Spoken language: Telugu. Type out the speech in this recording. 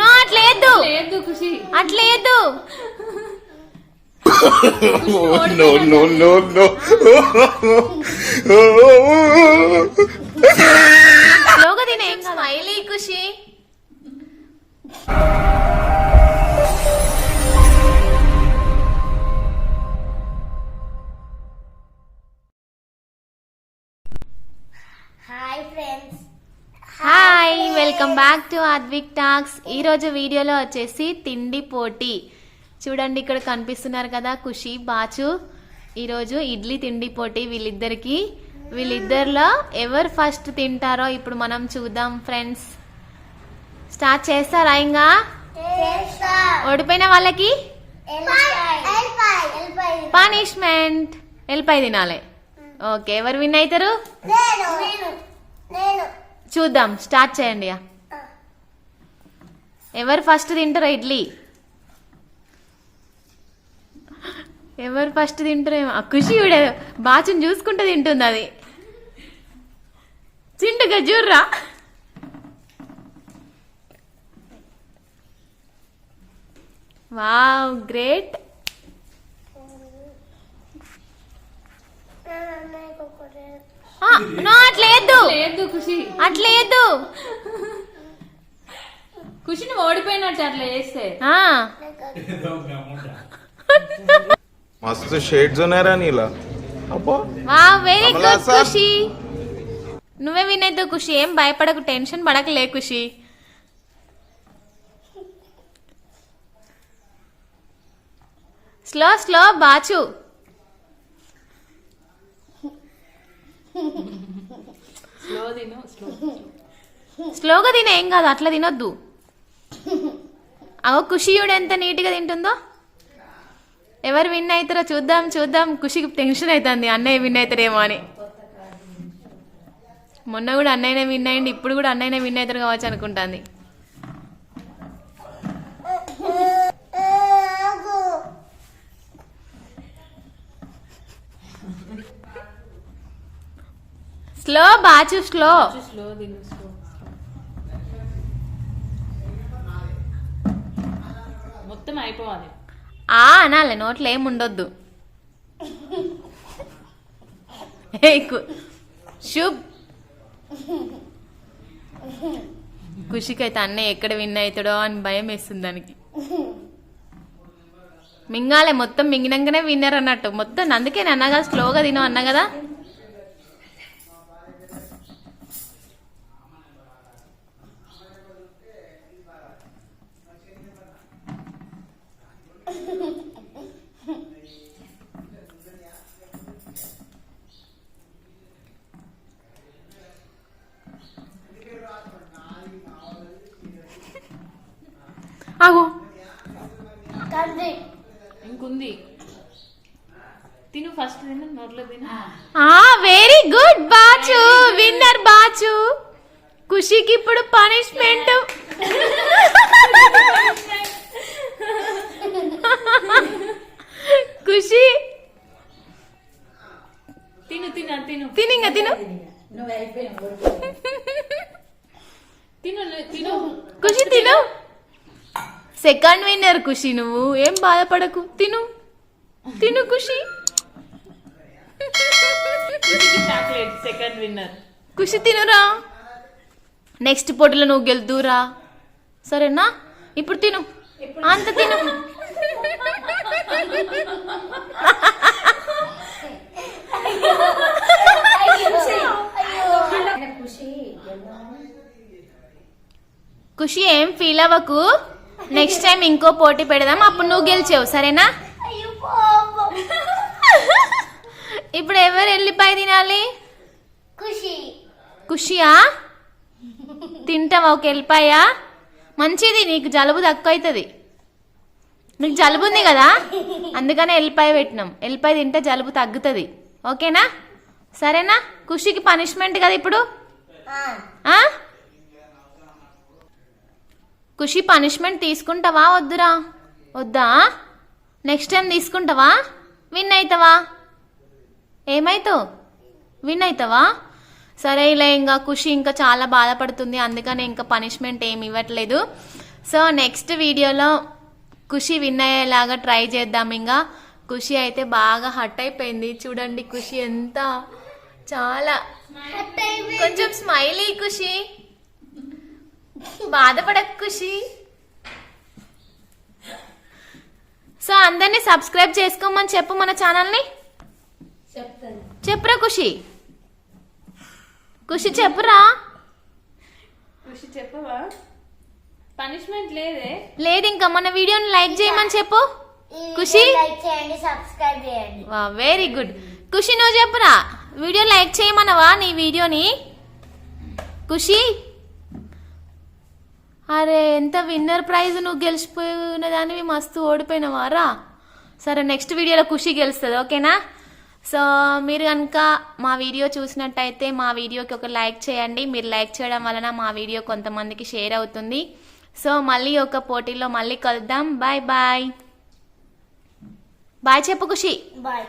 నో అట్లేదు ఖుషి అట్లేదు. No, no, no, no. స్లోగా తినే ఏం కాదు. Smiley Khushi. Hi friends, hi, welcome back to Advik talks. ఈరోజు వీడియోలో వచ్చేసి తిండి పోటీ. చూడండి ఇక్కడ కనిపిస్తున్నారు కదా ఖుషి బాచు. ఈరోజు ఇడ్లీ తిండి పోటీ వీళ్ళిద్దరిలో ఎవరు ఫస్ట్ తింటారో ఇప్పుడు మనం చూద్దాం ఫ్రెండ్స్. స్టార్ట్ చేస్తారా? ఇంకా ఓడిపోయిన వాళ్ళకి పనిష్మెంట్ ఎల్లిపాయ తినాలి. ఓకే, ఎవరు విన్ అవుతారు చూద్దాం. స్టార్ట్ చేయండి. ఎవరు ఫస్ట్ తింటారో ఇడ్లీ, ఎవరు ఫస్ట్ తింటారేమో. ఖుషి బాచుని చూసుకుంటూ తింటుంది. అది చింటుగా చూర్రా. Wow, great. నో అట్లేదు ఖుషి అట్లేదు. ఖుషిని ఓడిపోయినట్టు అట్లా చేస్తే. मस्त शेड्स ఉన్నాయి రా నీలా. అబ్బో wow, very good Kamala sir. Khushi. నువ్వే విన్ అవుతావు ఖుషి. ఏం భయపడకు, టెన్షన్ పడకలే Khushi. Slow slow Bachu. Slow తిను, స్లోగా తినే ఏం కాదు, అట్లా తినొద్దు. అగో ఖుషి ఎంత నీట్గా తింటుందో. ఎవరు విన్ అవుతారో చూద్దాం చూద్దాం. ఖుషికి టెన్షన్ అవుతుంది అన్నయ్య విన్ అవుతారేమో అని. మొన్న కూడా అన్నయ్యనే విన్ అయ్యింది, ఇప్పుడు కూడా అన్నయ్యనే విన్ అవుతారు కావచ్చు అనుకుంటుంది. Slow Bachu, slow. స్లో తిను, స్లో. మొత్తం అయిపోవాలి. అనాలి, నోట్లో ఏం ఉండొద్దు. శుభ్. ఖుషికి అయితే అన్నయ్య ఎక్కడ విన్ అవుతాడో అని భయం వేస్తుంది దానికి. మింగాలే, మొత్తం మింగినాకనే విన్నర్ అన్నట్టు మొత్తం. అందుకే నేను అన్నా కదా స్లోగా తిను అన్నా కదా. ఆగో, ఇంకుంది. తిను, ఫస్ట్ తిను, నోట్లో తిను. Very good Bachu, winner Bachu. ఖుషికి ఇప్పుడు పనిష్మెంట్. ఖుషి తిను తిను తిను తిను, ఇంకా తిను. తిను తిను. ఖుషి తిను. సెకండ్ విన్నర్ ఖుషి, నువ్వు ఏం బాధపడకు. తిను తిను Khushi. Chocolate second winner. Khushi తినురా. నెక్స్ట్ పోటీలో నువ్వు గెలుదురా, సరేనా? ఇప్పుడు తిను, అంత తిను. ఖుషి ఏం ఫీల్ అవ్వకు. నెక్స్ట్ టైం ఇంకో పోటీ పెడదాం, అప్పుడు నువ్వు గెలిచావు, సరేనా? ఇప్పుడు ఎవరు ఎల్లిపాయ తినాలి? ఖుషియా? తింటావా ఒక ఎల్లిపాయ? మంచిది, నీకు జలుబు తక్కువ అవుతుంది. నీకు జలుబు ఉంది కదా, అందుకనే ఎల్లిపాయ పెట్టినాం. ఎల్లిపాయ తింటే జలుబు తగ్గుతుంది, ఓకేనా? సరేనా? ఖుషికి పనిష్మెంట్ కదా ఇప్పుడు. ఖుషి పనిష్మెంట్ తీసుకుంటావా వద్దురా? వద్దా? నెక్స్ట్ టైం తీసుకుంటావా? విన్ అవుతావా? ఏమైతావు? విన్ అవుతావా? సరే, ఇలా ఇంకా ఖుషి ఇంకా చాలా బాధపడుతుంది, అందుకని ఇంకా పనిష్మెంట్ ఏమి ఇవ్వట్లేదు. సో నెక్స్ట్ వీడియోలో ఖుషి విన్ అయ్యేలాగా ట్రై చేద్దాం. ఇంకా ఖుషి అయితే బాగా హట్ అయిపోయింది. చూడండి ఖుషి ఎంత చాలా కొంచెం స్మైలీ ఖుషి, బాధపడక ఖుషి. సో అందరినీ సబ్స్క్రైబ్ చేసుకోమని చెప్పు మన ఛానల్ని. చెప్పురా ఖుషి, ఖుషి చెప్పురా. ఖుషి చెప్పవా? పనిష్మెంట్ లేదే. లేదు, ఇంకా మన వీడియోని లైక్ చేయమని చెప్పు ఖుషి. లైక్ చేయండి, సబ్స్క్రైబ్ చేయండి. Very good. ఖుషి నువ్వు చెప్పురా, వీడియో లైక్ చేయమనవా నీ వీడియోని ఖుషి. అరే ఎంత విన్నర్ ప్రైజ్, నువ్వు గెలిచిపోయిన దానివి మస్తు ఓడిపోయినవారా. సరే నెక్స్ట్ వీడియోలో ఖుషి గెలుస్తుంది, ఓకేనా? సో మీరు కనుక మా వీడియో చూసినట్టయితే మా వీడియోకి ఒక లైక్ చేయండి. మీరు లైక్ చేయడం వలన మా వీడియో కొంతమందికి షేర్ అవుతుంది. సో మళ్ళీ ఒక పోటీలో మళ్ళీ కలుద్దాం. Bye bye. బాయ్ చెప్పు ఖుషి. బాయ్.